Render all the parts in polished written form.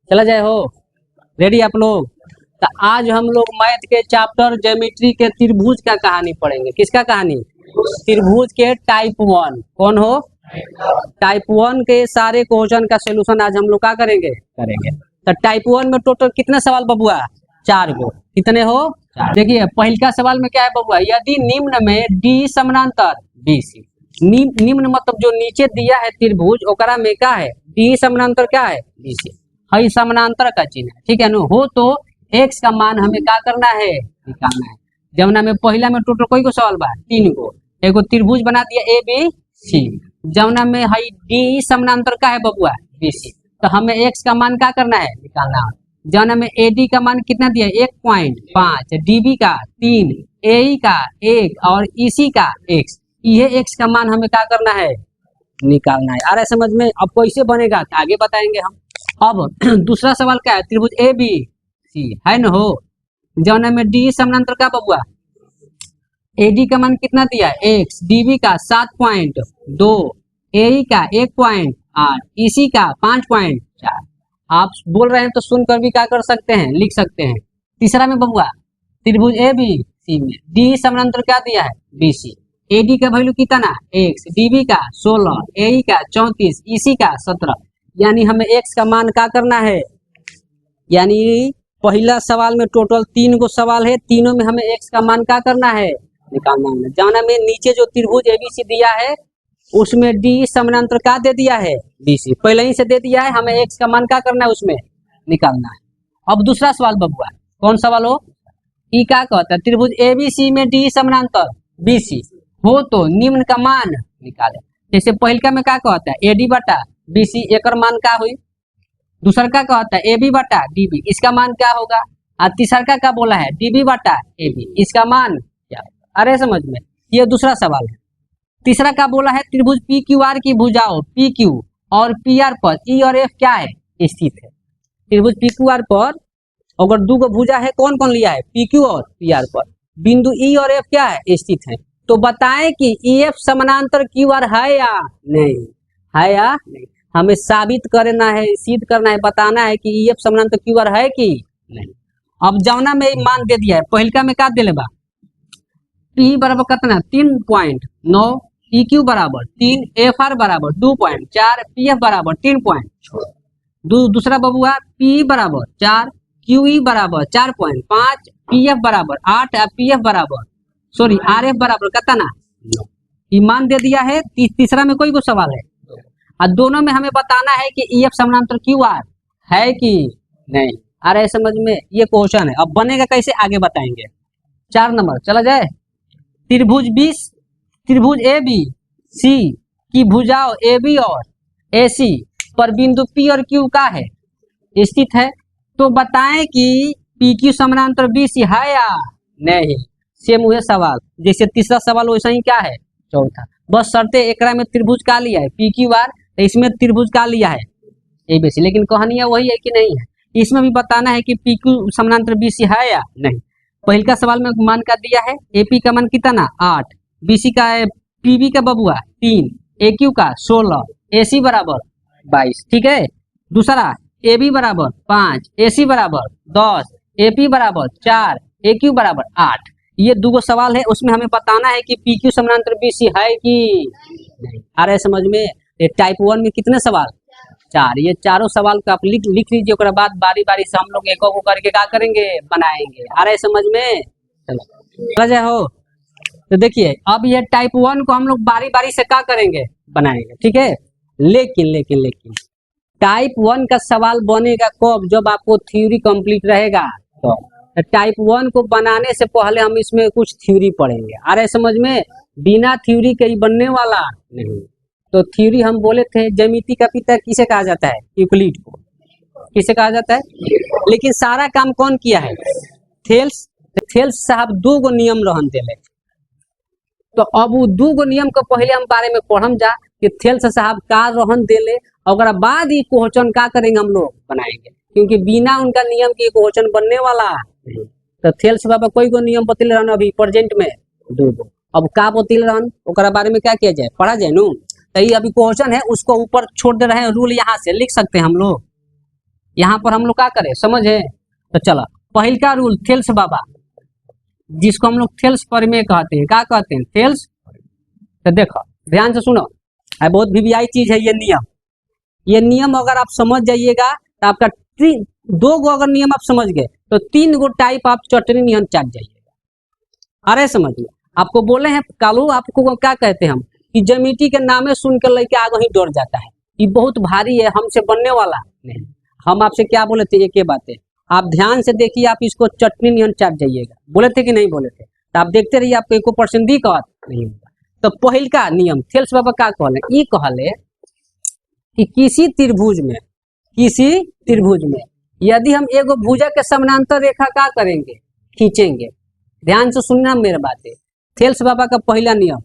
चला जाए हो। रेडी आप लोग? तो आज हम लोग मैथ के चैप्टर ज्योमेट्री के त्रिभुज का कहानी पढ़ेंगे। किसका कहानी? त्रिभुज के टाइप 1। कौन हो? टाइप 1 के सारे क्वेश्चन का सोल्यूशन आज हम लोग क्या करेंगे? तो टाइप 1 में टोटल कितने सवाल बबुआ? 4 गो। कितने हो? देखिए पहला सवाल में क्या है बबुआ? यदि निम्न में डी समानांतर बीसी, निम्न मतलब जो नीचे दिया है त्रिभुज ओकरा में क्या है? डी समानांतर क्या है? बीसी। हई समानांतर का चिन्ह है, ठीक है नो? हो तो एक्स का मान हमें क्या करना है? निकालना है। जमुना में पहला में टोटल कोई को सवाल बा? 3 गो। एगो त्रिभुज बना दिया ए बी सी। जमुना में हई डी समानांतर का है बबुआ? बीसी। तो हमें एक्स का मान क्या करना है? निकालना है। जमुना में एडी का मान कितना दिया? 1.5, डीबी का 3, एई का 1 और ईसी का x। ये एक्स का मान हमें क्या करना है? निकालना है। आ रहा है समझ में? अब कैसे बनेगा आगे बताएंगे हम। अब दूसरा सवाल क्या है? त्रिभुज ए बी सी है न हो। जौना में डी समानांतर का बबुआ? एडी का मान कितना दिया? x, डीबी का 7.2, एई का 1.8, ईसी का 5.4। आप बोल रहे हैं तो सुनकर भी क्या कर सकते हैं? लिख सकते हैं। तीसरा में बबुआ त्रिभुज ए बी सी में डी समानांतर क्या दिया है? B C. एडी का वैल्यू कितना? x, डीबी का 16, एई का 34, ईसी का 17। यानी हमें x का मान क्या करना है? यानी पहला सवाल में टोटल 3 गो सवाल है, तीनों में हमें x का मान क्या करना है? निकालना है। जाना में नीचे जो त्रिभुज एबीसी दिया है उसमें डी समानांतर का दे दिया है? बीसी। पहले ही से दे दिया है, हमें x का मान क्या करना है? उसमें निकालना है। अब दूसरा सवाल बबुआ कौन सवाल हो? ई क्या कहता है? त्रिभुज एबीसी में डी समानांतर बीसी हो तो निम्न का मान निकाले। जैसे पहलका में क्या कहता है? एडी बटा बीसी, एकर मान क्या हुई? दूसरा का कहता है एबी बटा डीबी, इसका मान क्या होगा? और तीसरा का बोला है डीबी बटा एबी, इसका मान क्या? अरे समझ में? ये दूसरा सवाल है। तीसरा का बोला है त्रिभुज पी क्यू आर की भुजाओं पी क्यू और पी आर पर ई और एफ क्या है? स्थित है। त्रिभुज पी क्यू आर पर अगर 2 गो भुजा है, कौन कौन लिया है? पी क्यू और पी आर पर बिंदु ई और एफ क्या है? स्थित है। तो बताएं कि ई एफ समानांतर क्यू आर है या नहीं? है या नहीं? हमें साबित करना है, सिद्ध करना है, बताना है कि ई एफ समानांतर क्यू आर है कि नहीं। अब जौना में मान दे दिया है, पहलका में क्या दिले बा? पी बराबर कितना? 3.9, ई क्यू बराबर 3, एफ आर बराबर 2.4, पी एफ बराबर 3.6। दूसरा बबुआ पी बराबर 4, क्यू ई बराबर 4.5, पी एफ बराबर 8 और पी एफ बराबर आर एफ बराबर कितना? 9। ये मान दे दिया है। तीसरा में कोई को सवाल है? और दोनों में हमें बताना है कि ई एफ समानांतर क्यू आर है कि नहीं। आ रहा है समझ में? ये क्वेश्चन है। अब बनेगा कैसे आगे बताएंगे। 4 नंबर चला जाए। त्रिभुज ए बी सी की भुजाओं ए बी और ए सी पर बिंदु पी और क्यू का है? स्थित है। तो बताएं कि पी क्यू समानांतर बी सी है या नहीं। सेम हुए सवाल जैसे तीसरा सवाल वैसा ही क्या है? चौथा। बस शर्ते एकरा में त्रिभुज का लिया है पी क्यू आर, इसमें त्रिभुज का लिया है ए बी सी। लेकिन कहानियां वही है कि नहीं है? इसमें भी बताना है कि पी क्यू समानांतर बी सी है या नहीं। पहला सवाल में मान का दिया है एपी का मान कितना? 8, बीसी का पीबी का बबुआ 3, एक्यू का 16, एसी बराबर 22। ठीक है। दूसरा एबी बराबर 5, एसी बराबर 10, एपी बराबर 4, एक्यू बराबर 8। ये 2 गो सवाल है, उसमें हमें बताना है कि पी क्यू समानांतर बीसी है कि नहीं। आ रहा है समझ में? ये टाइप 1 में कितने सवाल? 4। ये चारों सवाल को आप लिख लीजिए। उसके बाद बारी बारी से हम लोग एक करके क्या करेंगे? बनाएंगे। आ रहा है समझ में? चलो हो। तो देखिए अब ये टाइप 1 को हम लोग बारी बारी से क्या करेंगे? बनाएंगे। ठीक है। लेकिन टाइप 1 का सवाल बनेगा कब? जब आपको थ्योरी कंप्लीट रहेगा। तो टाइप 1 को बनाने से पहले हम इसमें कुछ थ्योरी पढ़ेंगे। आ रहा है समझ में? बिना थ्योरी के ही बनने वाला नहीं। तो थ्योरी हम बोले थे ज्यामिति का पिता किसे कहा जाता है? यूक्लिड को। किसे कहा जाता है? लेकिन सारा काम कौन किया है? थेल्स साहब 2 गो नियम रहन देले। तो अब वो 2 गो नियम के पहले हम बारे में पढ़म जा कि थेल्स साहब का रहन देले, और बाद ही क्वेश्चन का करेंगे हम लोग? बनाएंगे। क्योंकि बिना उनका नियम के क्वेश्चन बनने वाला नहीं। तो थेल्स बाबा कोई गो नियम बतले रहन अभी प्रेजेंट में? 2 गो। अब का बतले रहन ओकरा बारे में क्या किया जाए? पढ़ा जाए नु। तो ये अभी क्वेश्चन है उसको ऊपर छोड़ दे रहे हैं, रूल यहाँ से लिख सकते हैं हम लोग। यहाँ पर हम लोग क्या करें समझे। तो चलो पहल का रूल थेल्स बाबा, जिसको हम लोग थेल्स प्रमेय कहते हैं, क्या कहते हैं थेल्स। तो देखो ध्यान से सुनो, बहुत वीवीआई चीज है ये नियम। ये नियम अगर आप समझ जाइएगा तो आपका 2 अगर नियम आप समझ गए तो 3 टाइप आप चटनी नियम चाट जाइएगा। अरे समझ लो, आपको बोले हैं कालू, आपको क्या कहते हैं हम कि ज्योमेट्री के नामे सुन कर लेके आगे ही डर जाता है, ये बहुत भारी है, हमसे बनने वाला नहीं। हम आपसे क्या बोले थे, एक ही बात है, आप ध्यान से देखिए, आप इसको चटनी नियम चाट जाइएगा। बोले थे कि नहीं बोले थे, तो आप देखते रहिए, आपको 1% दी कहा नहीं होगा। तो पहल का नियम थेल्स बाबा क्या कहले, ये कहले कि किसी त्रिभुज में यदि हम एगो भुजा के समानांतर रेखा क्या करेंगे, खींचेंगे। ध्यान से सुनना मेरे बातें, थेल्स बाबा का पहला नियम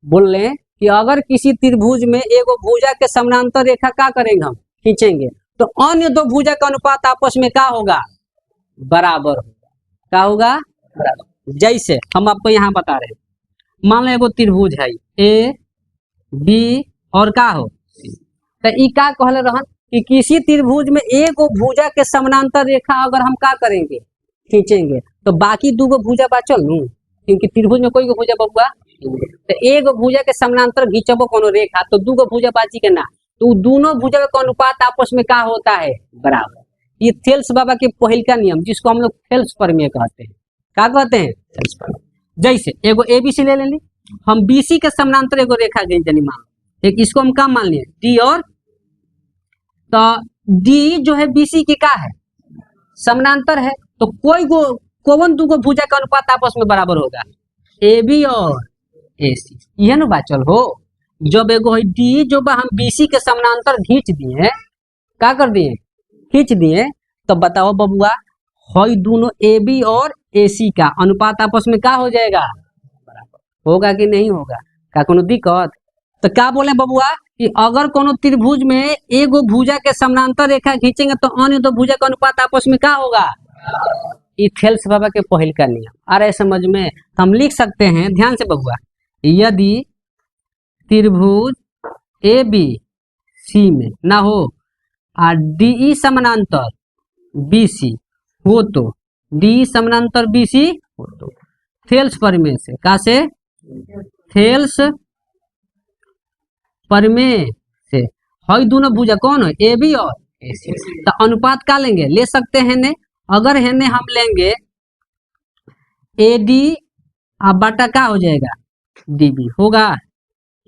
बोल रहे हैं कि अगर किसी त्रिभुज में एगो भुजा के समानांतर रेखा क्या करेंगे, हम खींचेंगे, तो अन्य 2 भुजा का अनुपात आपस में क्या होगा, बराबर होगा। क्या होगा, बराबर। जैसे हम आपको यहाँ बता रहे हैं, मान लो एगो त्रिभुज है ए बी और का हो सी, तो ई का कहले रहन कि किसी त्रिभुज में एगो भुजा के समानांतर रेखा अगर हम क्या करेंगे, खींचेंगे, तो बाकी 2 भुजा बचल नू, क्योंकि त्रिभुज में कोई गो भुजा बबुआ, तो एगो भुजा के समानांतर घिंचबो कोनो रेखा तो 2 भुजा बाची के ना, तो दोनों भुजा का अनुपात आपस में क्या होता है, बराबर। ये थेल्स बाबा के पहल का नियम, जिसको हम लोग थेल्स प्रमेय कहते हैं। क्या कहते हैं, थेल्स प्रमेय। जैसे एगो एबीसी ले लेंगे, हम बीसी के समानांतर एगो रेखा खींचनी, मान एक इसको हम क्या मान लिए डी, और तो डी जो है बीसी की क्या है, समानांतर है, तो कौन 2 भुजा का अनुपात आपस में बराबर होगा, ए बी और ए सी। यह ना बाचल हो, जब एगो डी जो हम बीसी के समानांतर खींच दिए, क्या कर दिए, खींच दिए, तो बताओ बबुआ, हई दोनों ए बी और ए सी का अनुपात आपस में क्या हो जाएगा, बराबर होगा कि नहीं होगा, क्या कोनो दिक्कत। तो क्या बोले बबुआ कि अगर कोनो त्रिभुज में एगो भुजा के समानांतर रेखा खींचेंगे तो अन्य 2 भुजा का अनुपात आपस में क्या होगा, ये थेल्स बाबा के पहल का नियम। अरे समझ में, हम लिख सकते हैं ध्यान से बबुआ, यदि त्रिभुज ए बी सी में ना हो और डी समानांतर बी सी हो तो, डी समानांतर बी सी हो तो थेल्स प्रमेय से, का से थेल्स प्रमेय से हई दोनों भुजा कौन है, ए बी और ए सी, तो अनुपात का लेंगे, ले सकते हैं ने, अगर है ने हम लेंगे ए डी बटा का हो जाएगा डी बी होगा,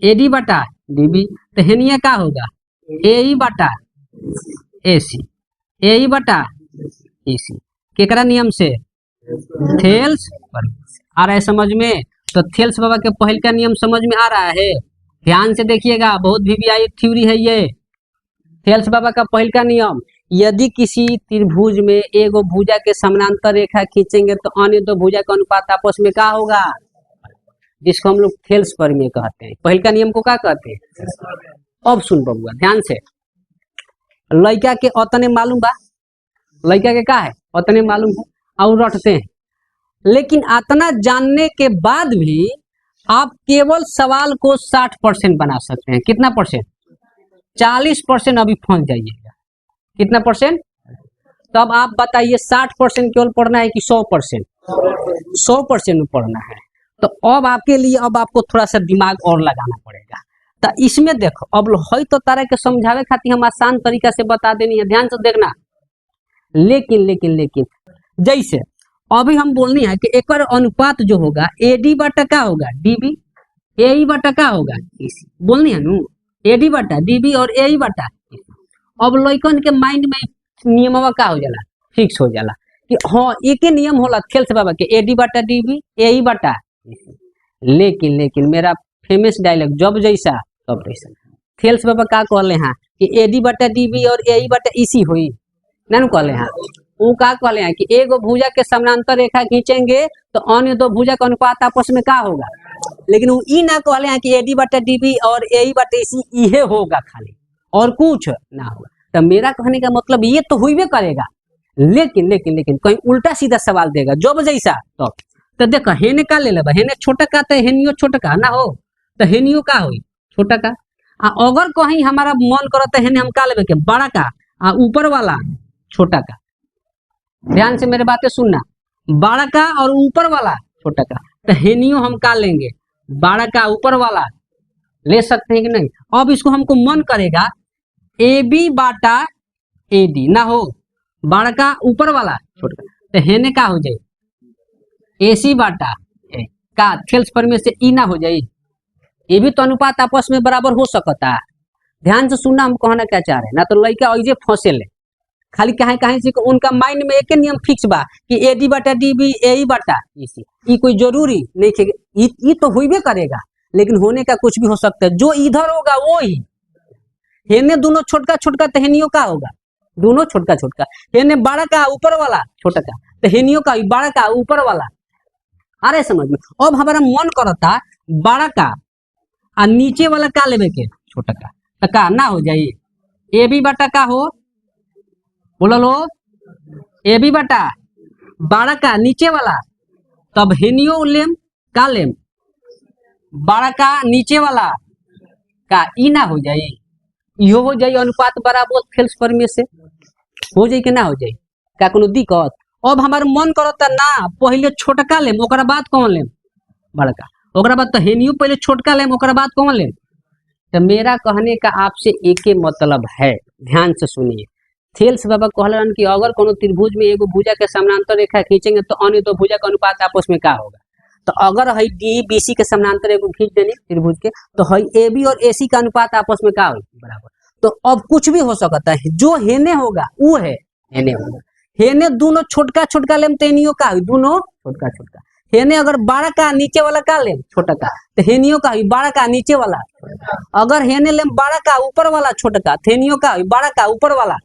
ए डी बटा डी बी, तो हेनिया का होगा ए ई बटा ए सी, ए ई बटा ए सी, केकरा नियम से, थेल्स आ रहा है समझ में। तो थेल्स बाबा के पहल का नियम समझ में आ रहा है, ध्यान से देखिएगा, बहुत वीवीआई थ्योरी है ये। थेल्स बाबा का पहल का नियम, यदि किसी त्रिभुज में एगो भुजा के समानांतर रेखा खींचेंगे तो अन्य 2 भुजा का अनुपात आपस में क्या होगा, जिसको हम लोग थेल्स प्रमेय कहते हैं। पहल का नियम को क्या कहते हैं। अब सुन बबुआ ध्यान से, लड़का के अतने मालूम बा, लड़का के क्या है अतने मालूम है और रटते हैं, लेकिन अतना जानने के बाद भी आप केवल सवाल को 60% बना सकते हैं। कितना परसेंट, 40% अभी फंस जाइएगा। कितना परसेंट, तो अब आप बताइए 60% केवल पढ़ना है कि 100%, 100% में पढ़ना है। तो अब आपके लिए, अब आपको थोड़ा सा दिमाग और लगाना पड़ेगा। तो इसमें देखो, अब है तो तारा के समझावे खातिर हम आसान तरीका से बता देनी है, ध्यान से देखना। लेकिन लेकिन लेकिन जैसे अभी हम बोलनी है कि एक बार अनुपात जो होगा ए डी बटा क्या होगा डी बी, ए ई बटा क्या होगा बोलनी है नू, ए डी बटा डी बी और ए ई बटा। अब लइकन के माइंड में नियमवा का हो जाला, फिक्स हो जाला कि हाँ एक ही नियम होला थेल्स बाबा के, ए डी बटा डी बी ए ई बटा। लेकिन लेकिन मेरा फेमस डायलॉग जब जैसा तब तैसा, थेल्स बाबा का कहले हैं कि ए डी बटा डी बी और ए ई बटा इसी हुई ना कहले हैं। वो का कहले हैं कि एगो भुजा के समानांतर रेखा खींचेंगे तो अन्य 2 भुजा का अनुपात आपस में क्या होगा, लेकिन वो ई ना कहले हैं कि ए डी बटा डी बी और ए ई बटा इसी इहे होगा खाली, और कुछ ना होगा। तो मेरा कहने का मतलब ये तो हुई करेगा, लेकिन लेकिन लेकिन कहीं उल्टा सीधा सवाल देगा जब जैसा तो देखो हेने का ले लेबा, हेने छोटा का तो हेनियो छोटा का ना हो, तो हेनियो का होई छोटा का। अगर कहीं हमारा मन करता है हेने हम का लेबे के बड़ा का, ऊपर वाला छोटा का। ध्यान से मेरे बातें सुनना, बड़ा का और ऊपर वाला छोटा का। तो हेनियो हम का लेंगे, बड़ा का ऊपर वाला ले सकते हैं कि नहीं। अब इसको हमको मन करेगा A B Bata A D ना हो, बड़ा का ऊपर वाला छोटा, तो हेने का हो जाए ए सी बाटा ए का थेल्स पर में से ई ना हो जाए। ये भी तो अनुपात आपस में बराबर हो सकता है। ध्यान से सुनना, हम कहना क्या चाह रहे हैं ना, तो लड़का ऐसे फंसे ले खाली कहीं कहीं से उनका माइंड में एक नियम फिक्स बा कि ए डी बटा डी बी ए बटा इसी, ये कोई जरूरी नहीं है। ये तो हुई करेगा, लेकिन होने का कुछ भी हो सकता है। जो इधर होगा वो ही हेने दोनों छोटका छोटका, तो हेनियो का होगा दोनों छोटका छोटका। हेने बड़ा का ऊपर वाला छोटा का, तो हेनियो का बड़ा का ऊपर वाला। अरे समझ में। अब हमारा मन करता बड़ा का और नीचे वाला का लेवे के छोटा का, तो का ना हो जाए ए बी बटा का हो, बोलो लो ए बी बटा बड़ा का नीचे वाला, तब हेनियो लेम का लेम बड़ा का नीचे वाला का ई ना हो जाए, इहो हो जाए अनुपात बराबर थेल्स पर में से हो जाए कि ना हो जाए, का कोनो दिक्कत। अब हमारे मन करता ना पहले छोटका लेम ओकरा बाद कौन लेम बड़का, ओकरा बाद तो हेनियो पहले छोटका लेम ओकरा बाद कौन लेम। तो मेरा कहने का आपसे एक ही मतलब है, ध्यान से सुनिए। थेल्स बाबा कहलन कि अगर कोनो त्रिभुज में एगो भुजा के समानांतर रेखा खींचेंगे तो अन्य दो भुजा का अनुपात आपस में क्या होगा। तो अगर है डी बी सी के समानांतर एगो खींच देनी त्रिभुज के, तो है ए बी और ए सी का अनुपात आपस में क्या होगा बराबर। तो अब कुछ भी हो सकता है, जो हेने होगा वो है हेने होगा। हेने दोनों छोटका छोटका लेम तो हेनियो का हुई दोनों छोटका छोटका। हेने अगर बड़ा का नीचे वाला का लेम छोटा का, तो हेनियो का हुई बड़ा का नीचे वाला। अगर हेने लेम बड़ा का ऊपर वाला छोटा का, तो हेनियो का हुई बड़ा का ऊपर वाला।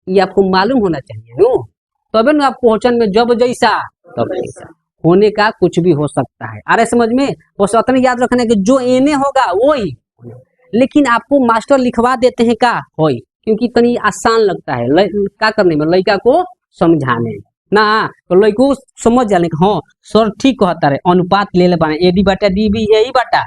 ये आपको मालूम होना चाहिए नो, तबे ना आप क्वेश्चन में जब जैसा तब जैसा होने का कुछ भी हो सकता है। अरे समझ में, बस उतना याद रखना कि जो एने होगा वो ही। लेकिन आपको मास्टर लिखवा देते हैं का होई, क्योंकि तनी आसान लगता है का करने में, लड़का को समझाने ना, तो लड़को समझ जाने का हाँ सर ठीक कहता है, अनुपात ले पाए ए डी बटा डी बी ए बटा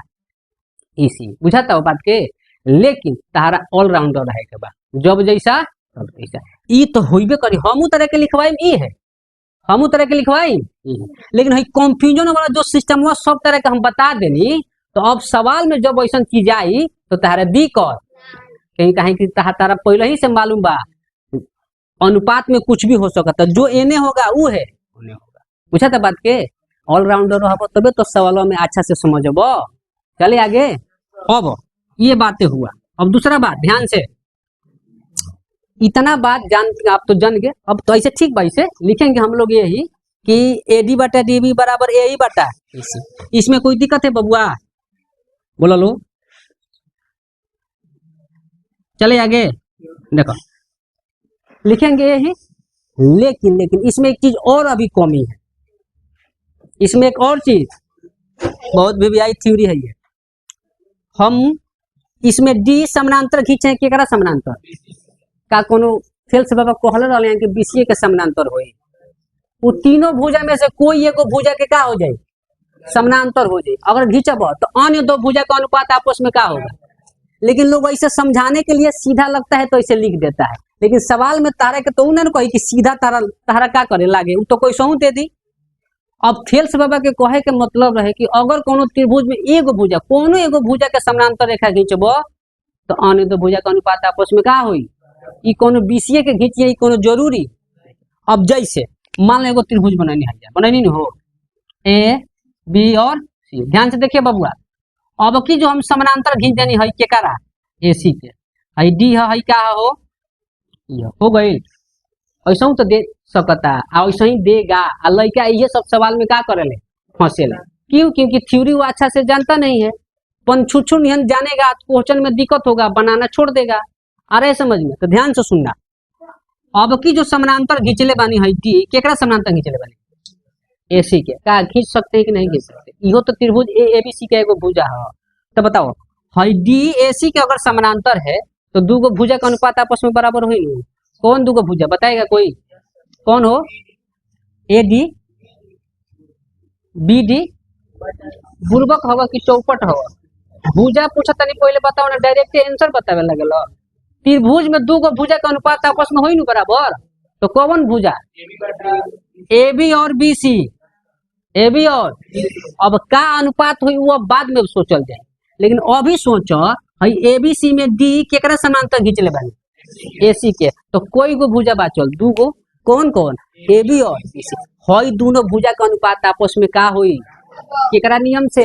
इसी, बुझाता हो बात के। लेकिन तारा ऑलराउंडर है के बाद जब जैसा तब जैसा, ई तो होइबे करी। हमू तरह के लिखवाई ई है, हमू तरह के लिखवाई, लेकिन है कंफ्यूजन वाला जो सिस्टम हुआ सब तरह का हम बता देनी। तो अब सवाल में जब ऐसा चीज आई तो तारा दी कर कहीं कहीं की तारा पहले ही से मालूम बा अनुपात में कुछ भी हो सकता, जो एने होगा वो है उने होगा। पूछा था बात के, ऑलराउंडर हो तबे तो सवालों में अच्छा से समझबो। चले आगे। अब ये बातें हुआ, अब दूसरा बात ध्यान से, इतना बात जान आप तो जान गए। अब तो ऐसे ठीक भाई से लिखेंगे हम लोग यही कि ए डी बटा डी बी बराबर ए ही बटा इसी। इसमें कोई दिक्कत है बबुआ, बोला लो। चले आगे देखो, लिखेंगे यही। लेकिन इसमें एक चीज और अभी कमी है, इसमें एक और चीज बहुत वीवीआई थ्योरी है ये। हम इसमें डी समानांतर खींचे केकरा समानांतर का, कोनो थेल्स बाबा कहल रहे हैं कि बीसीए के समानांतर होई। वो तीनों भुजा में से कोई एगो भुजा के का हो जाए समानांतर हो जाए। अगर घिंचब तो अन्य दो भुजा का अनुपात आपस में का होगा। लेकिन लोग ऐसे समझाने के लिए सीधा लगता है तो ऐसे लिख देता है, लेकिन सवाल में तारा के तो उन्हें कही कि सीधा तारा का करे लागे, तो कोई सहू दे दी। अब थेल्स बाबा के कहे के मतलब रहे कि अगर कोनो त्रिभुज में एगो भुजा, कोनो एगो भुजा के समानांतर रेखा खींचब तो अन्य दो भुजा का अनुपात आपस में का होई। ई कोनो बीसीए के खींचिए, कोनो जरूरी। अब जैसे मान लो एगो त्रिभुज बनानी है, बनानी नहीं हो ए बी और सी। ध्यान से देखिए बबुआ, अब की जो हम समानांतर खींच देनी है के करा ए सी के, है डी है क्या हो हो गई। ऐसा तो दे सकता आ ऐसा ही देगा। आ लड़का ये सब सवाल में क्या करेले फंसेला, क्यों? क्योंकि थ्योरी वो अच्छा से जानता नहीं है। पंछुछू नियन जानेगा तो क्वेश्चन में दिक्कत होगा, बनाना छोड़ देगा। आ रहे समझ में? तो ध्यान से सुनना। अब की जो समानांतर घिंचले बानी है डी, केकरा समानांतर घिंचले बानी एसी के, का खींच सकते हैं कि नहीं खींच सकते? इहो तो त्रिभुज ए बी सी का एगो भुजा है। तो बताओ है डी ए सी के अगर समानांतर है तो दूगो भुजा का अनुपात आपस में बराबर हुई नहीं। कौन दूगो भुजा बताएगा कोई? कौन हो? ए डी बी डी बुर्बक होगा कि चौपट होगा? भुजा पूछा तनी पहले बताओ ना, डायरेक्ट आंसर बतावे लगल। त्रिभुज में दूगो भुजा का अनुपात आपस में होई नहीं बराबर, तो कौन भुजा? ए बी और बी सी, ए बी और अब का अनुपात हुई वो अब बाद में सोचल जाए, लेकिन अभी सोचो हई ए बी सी में डी केकरा समांतर खींचले बानी? ए सी के। तो कोई गो भुजा बाचल? दू गो। कौन कौन? ए बी और बी सी। हई दोनों भुजा का अनुपात आपस में का हुई? केकरा नियम से?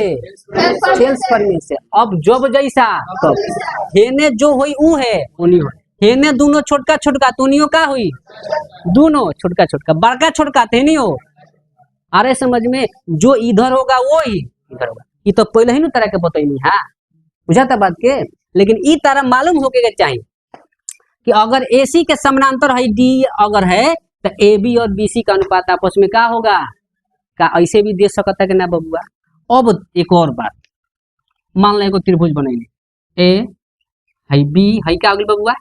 सेल्स फर्मी से। अब जब जैसा तब हेने जो हुई ऊ है उन्हीं हेने दोनों छोटका छोटका तो उन्हीं का हुई दोनों छोटका छोटका, बड़का छोटका थे नहीं हो। अरे समझ में, जो इधर होगा वो ही इधर होगा। ये तो पहले ही ना तरह के बतैनी है, बुझाता बात के। लेकिन ई तरह मालूम होके चाहिए कि अगर AC के समानांतर है डी अगर है तो AB और BC का अनुपात आपस में का होगा? का ऐसे भी दे सकता कि ना बबुआ? अब एक और बात, मान लो एगो त्रिभुज बनैले ए है बी है का अगल बबुआ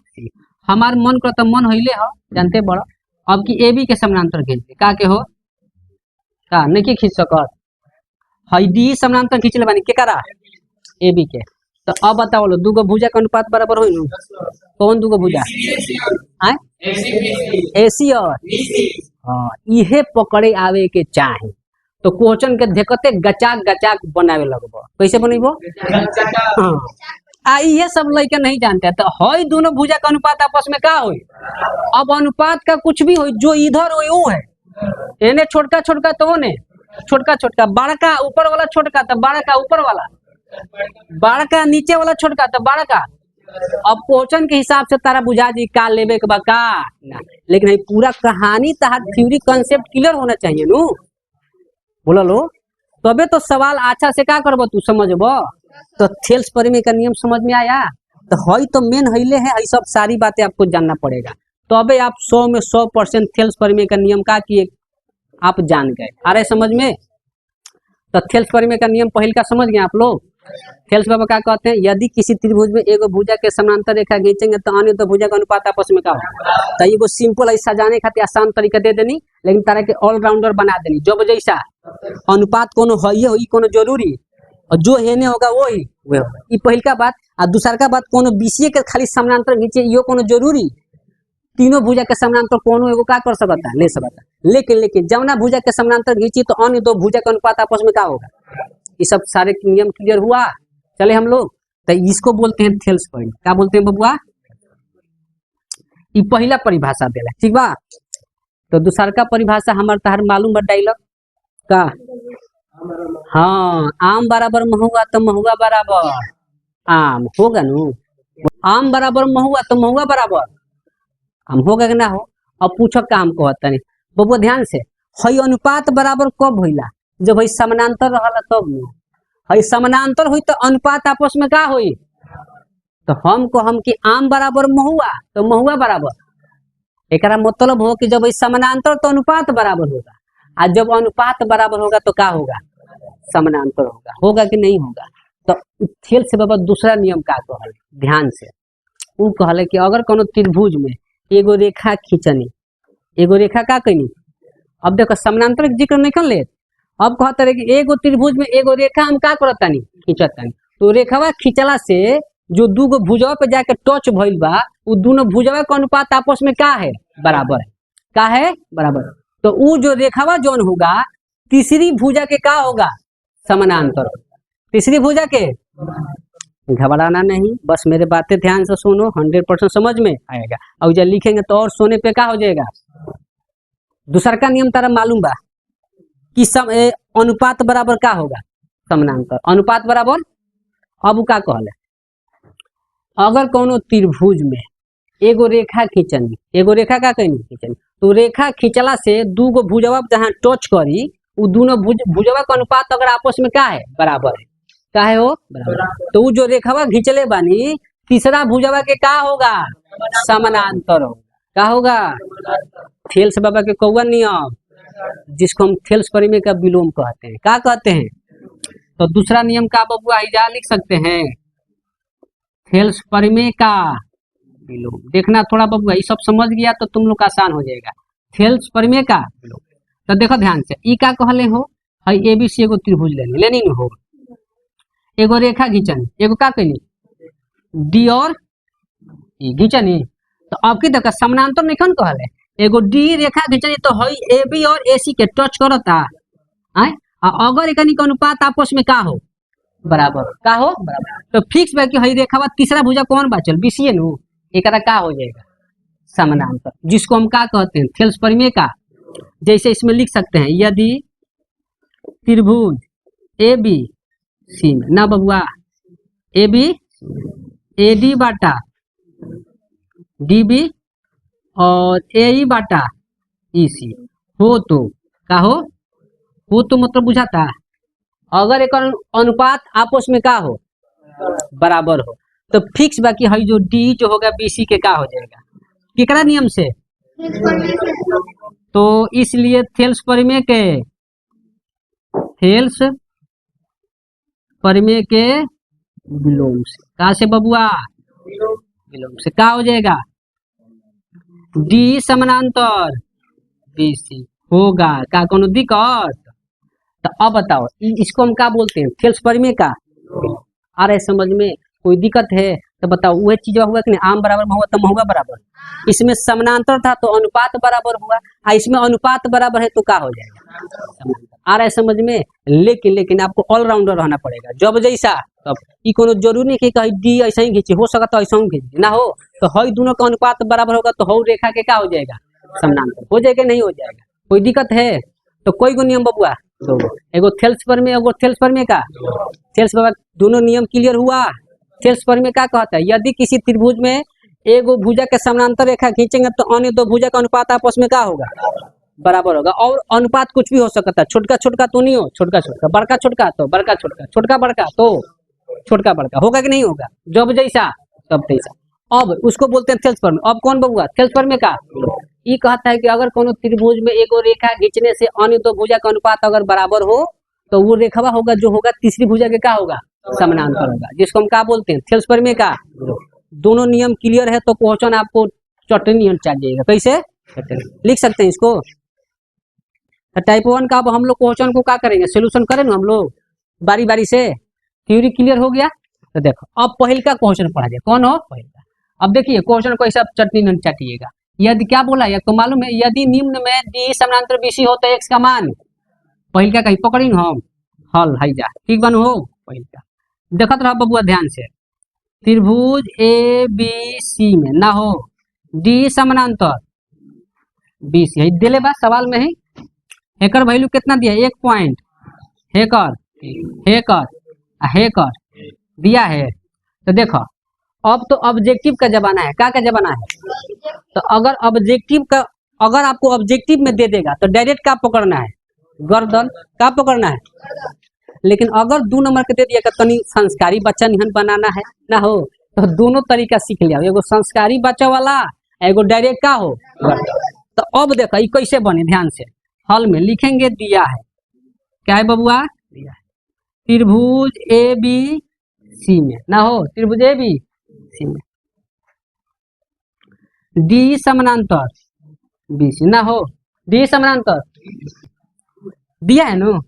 हमार मन करता मन हईले हो जानते बड़ा। अब की AB के समानांतर खींच का के हो का नहीं खींच सकत है डी समानांतर खींचले बानी के करा? AB के। तो अब बताओ लो दूगो भुजा का अनुपात बराबर होई नु? कौन दूगो भुजा? हैं? AC और हाँ, इहे पकड़े आवे के चाहे। तो क्वेश्चन के देखते गचाक गचाक बनावे लगबो। कैसे बनेबो? हाँ, ये सब लड़के नहीं जानते। तो हई दोनों भुजा का अनुपात आपस में का होई? अब अनुपात का कुछ भी होई, जो इधर होई वो है। एने छोटका छोटका तो ओने छोटका छोटका, बड़का ऊपर वाला छोटका तो बड़का ऊपर वाला, बड़का नीचे वाला छोटका तो बड़का। अब क्वेश्चन के हिसाब से तारा बुझा जी का लेबे के बा का ना। लेकिन पूरा कहानी तहार थ्योरी कंसेप्ट क्लियर होना चाहिए नु, बोला लो तबे तो सवाल अच्छा से का करबो तू समझबो। तो थेल्स परिमेय का नियम समझ में आया? तो हई तो मेन हईले है, हई सब सारी बातें आपको जानना पड़ेगा तबे आप 100 में 100% थेल्स परिमेय का नियम का किए आप जान गए। अरे समझ में? तो थेल्स परिमेय का नियम पहल का समझ गए आप लोग। थेल्स बाबा क्या कहते हैं? यदि किसी त्रिभुज में एगो भुजा के समांतर रेखा खींचेंगे तो अन्य दो भुजा का अनुपात आपस में का होगा? तो एगो सिंपल ऐसा जाने खातिर आसान तरीका दे देनी, लेकिन तारा के ऑलराउंडर बना देनी। जब जैसा अनुपात कोनो हइये होई कोनो जरूरी, और जो हेने होगा वो ही वे होगा। ई पहिल का बात। आ दूसर का बात, कोनो बीसीए के खाली समानांतर खींचे यो कोनो जरूरी? तीनों भुजा के समानांतर कोनो एगो का कर सकता है? ले सकता। लेकिन जमुना भुजा के समानांतर खींची तो अन्य दो भुजा का अनुपात आपस में का होगा? ये सब सारे नियम क्लियर हुआ। चले हम लोग तो इसको बोलते हैं थेल्स परिमेय। क्या बोलते हैं बबुआ? ये पहला परिभाषा देला, ठीक बा। तो दूसर का परिभाषा हमार तहार मालूम बा डायलॉग का? हाँ, आम बराबर महुआ तो महुआ बराबर आम होगा नु। आम बराबर महुआ तो महुआ बराबर आम होगा कि ना हो? अब पूछो का हम कहता नहीं बबुआ ध्यान से। हई अनुपात बराबर कब होइला? जब हई समानांतर रहला तब न। हई समानांतर हुई तो अनुपात आपस में का हुई? तो हम कि आम बराबर महुआ तो महुआ बराबर। एकरा मतलब हो कि जब हई समानांतर तो अनुपात बराबर होगा, और जब अनुपात बराबर होगा तो का होगा? समानांतर होगा। होगा कि नहीं होगा? तो थेल्स से बाबा दूसरा नियम का कहल ध्यान से। उ कहले कि अगर कोनो त्रिभुज में एगो रेखा खींचनी, एगो रेखा का कनी? अब देखो समानांतर के जिक्र नहीं कर ले। अब कहते रहे कि एगो त्रिभुज में एगो रेखा हम का करतानी? खींचतानी। तो रेखावा खींचला से जो दूगो भुजवा पे जाके टच भइल बा, उ दोनों भुजवा का अनुपात आपस में का है? बराबर है। का है? बराबर। तो उ जो रेखावा जौन होगा तीसरी भुजा के का होगा? समानांतर। तीसरी भुजा के घबराना नहीं, बस मेरे बातें ध्यान से सुनो, 100% समझ में आएगा। और जब लिखेंगे तो और सोने पे का हो जाएगा? दूसरा का नियम तारा मालूम बा कि अनुपात बराबर का होगा? समानांतर। अनुपात बराबर। अब का कहले? अगर कोनो त्रिभुज में एगो रेखा खींचनी, एगो रेखा का कहनी? खींचनी। तो रेखा खींचला से दूगो भुजवा जहाँ टच करी उ दोनों भुजवा का अनुपात अगर आपस में का है? बराबर है। का है हो? बराबर। तो उ जो रेखावा खींचले बानी तीसरा भुजवा के का होगा? समानांतर होगा। का होगा? थेल्स बाबा के कौन नियम, जिसको हम थेल्स परिमेय का विलोम कहते हैं। क्या कहते हैं? तो दूसरा नियम का बबुआ हिजा लिख सकते हैं, थेल्स परिमेय का विलोम। देखना थोड़ा बबुआ ये सब समझ गया तो तुम लोग का आसान हो जाएगा। थेल्स परिमेय का विलोम। तो देखो ध्यान से, ई का कहले हो? हई ABC एगो त्रिभुज लेनी हो, एगो रेखा खींचनी, एगो का कहनी? डी और ई खींचनी। तो अब की देखो समानांतर नहीं कहले, एगो डी रेखा खींचनी तो हई ए बी और ए सी के टच करता आय अगर एकनी के अनुपात आपस में का हो बराबर का हो बराबर तो फिक्स बा कि हई रेखा तीसरा भुजा कौन बचल बीसीए नु एकरा का हो जाएगा समानांतर जिसको हम क्या कहते हैं थेल्स परिमेय का। जैसे इसमें लिख सकते हैं यदि त्रिभुज ए बी सी में ना बबुआ ए बी ए डी बाटा डी बी और ए ई बाटा ई सी हो तो का हो तो मतलब बुझाता अगर एक अनुपात आपस में का हो बराबर हो तो फिक्स बाकी हई जो डी जो होगा बीसी के का हो जाएगा केकरा नियम से तो इसलिए थेल्स परिमेय के विलोम से कहा से बबुआ विलोम से क्या हो जाएगा डी समानांतर बीसी होगा का कोनो दिक्कत। तो अब बताओ इसको हम क्या बोलते हैं थेल्स परिमेय का। आ रहे समझ में कोई दिक्कत है तो बताओ वह चीज हुआ कि नहीं आम बराबर में हुआ तो महुआ बराबर इसमें समानांतर था तो अनुपात बराबर हुआ इसमें अनुपात बराबर है तो क्या हो जाएगा आ रहा है समझ में। लेकिन आपको ऑलराउंडर रहना पड़ेगा जब जैसा तब ई कोनो जरूरी नहीं कि कहीं डी ऐसा ही खींची हो सका तो ऐसा ही खींची ना हो तो हई दोनों का अनुपात बराबर होगा तो हौ रेखा के क्या हो जाएगा समानांतर हो जाएगा नहीं हो जाएगा कोई दिक्कत है। तो कोई गो नियम बबुआ एगो थेल्स परिमेय एगो थेल्स परिमेय का थेल्स पर दोनों नियम क्लियर हुआ। थेल्स परिमेय क्या कहता है यदि किसी त्रिभुज में एगो भुजा के समानांतर रेखा खींचेंगे तो अन्य दो भुजा का अनुपात आपस में क्या होगा बराबर होगा और अनुपात कुछ भी हो सकता है छोटका छोटका तो नहीं हो छोटका छोटका बड़का छोटका तो बड़का छोटका छोटका बड़का तो छोटका बड़का होगा कि नहीं होगा जब जैसा तब तैसा। अब उसको बोलते हैं थेल्स परिमेय। अब कौन बबुआ थेल्स परिमेय का ये कहता है कि अगर कोनो त्रिभुज में एगो रेखा खींचने से अन्य दो भुजा का अनुपात अगर बराबर हो तो वो रेखा होगा जो होगा तीसरी भुजा के क्या होगा समानांतर होगा जिसको हम क्या बोलते हैं थेल्स परिमेय का। दोनों नियम क्लियर है तो क्वेश्चन आपको चटनी नियम चाहिएगा कैसे लिख सकते हैं इसको। टाइप 1 का अब हम लोग क्वेश्चन को क्या करेंगे सोल्यूशन करेंगे हम लोग बारी बारी से। थ्योरी क्लियर हो गया तो देखो अब पहल का क्वेश्चन पढ़ा जाए कौन हो पहल का। अब देखिए क्वेश्चन को ऐसा चटनी नहीं चाटिएगा यदि क्या बोला है तो मालूम है यदि निम्न में डी समानांतर बीसी हो तो एक्स का मान पहल का कहीं पकड़ी न हम हल है जा ठीक बन हो पहल का देखत रह बबुआ ध्यान से त्रिभुज ए बी सी में ना हो डी समानांतर बीसी है दिले बा सवाल में ही हेकर वैल्यू कितना दिया 1 पॉइंट हेकर दिया है। तो देखो अब तो ऑब्जेक्टिव का जमाना है का जमाना है तो अगर ऑब्जेक्टिव का अगर आपको ऑब्जेक्टिव में दे देगा तो डायरेक्ट का पकड़ना है गर्दन का पकड़ना है। लेकिन अगर 2 नंबर के दे दिया तो कहीं संस्कारी बच्चा निहन बनाना है ना हो तो दोनों तरीका सीख लिया एगो संस्कारी बच्चा वाला एगो डायरेक्ट का हो। तो अब देखो ये कैसे बने ध्यान से हल में लिखेंगे दिया है क्या है बबुआ दिया है त्रिभुज ए बी सी में ना हो त्रिभुज ए बी सी में डी समानांतर बी सी ना हो डी समानांतर दिया है ना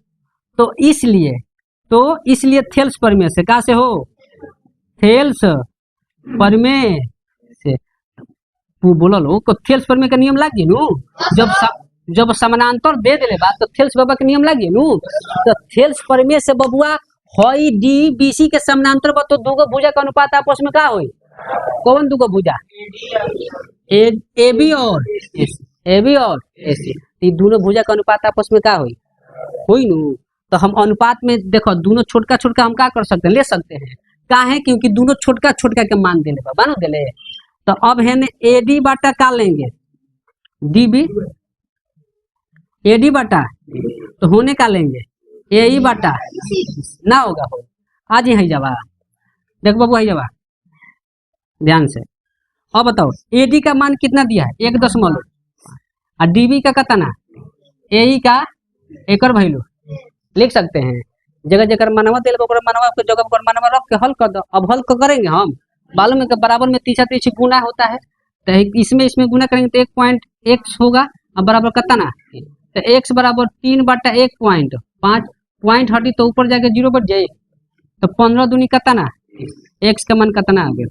तो इसलिए थेल्स परिमेय से कहा से हो थेल्स परिमेय से बोलल हो तो थेल्स परिमेय का नियम लागिए नु जब समानांतर दे देले बात तो थेल्स बाबा के नियम लागिए नु तो थेल्स परिमेय से बबुआ हई डी बीसी के समानांतर बा तो दूगो भुजा का अनुपात आपस में का होई कौन दूगो भुजा ए बी और एसी ये दोनों भुजा का अनुपात आपस में का होई नु तो हम अनुपात में देखो दोनों छोटका छोटका हम क्या कर सकते हैं ले सकते हैं का है क्योंकि दोनों छोटका छोटका के मान देले बा बानो देले तो अब है ने एडी बाटा का लेंगे डीबी एडी बाटा तो होने का लेंगे ए ई बाटा ना होगा हो आज ही जवा देख बाबू है जवा ध्यान से। अब बताओ एडी का मान कितना दिया है 1 और डीबी का कितना ए ई का एकर वैल्यू लिख सकते हैं जगह जगह मनवा दिल मनवा के जगह पर मनवा रख के हल कर दो। अब हल करेंगे हम मालूम है कि बराबर में तीसरा गुना होता है तो इसमें गुना करेंगे तो 1.x होगा अब बराबर कितना तो x बराबर 3/1 पॉइंट 5 पॉइंट हटी तो ऊपर जाके 0 बढ़ जाए तो 15 दूनी कितना x का मान कितना आ गया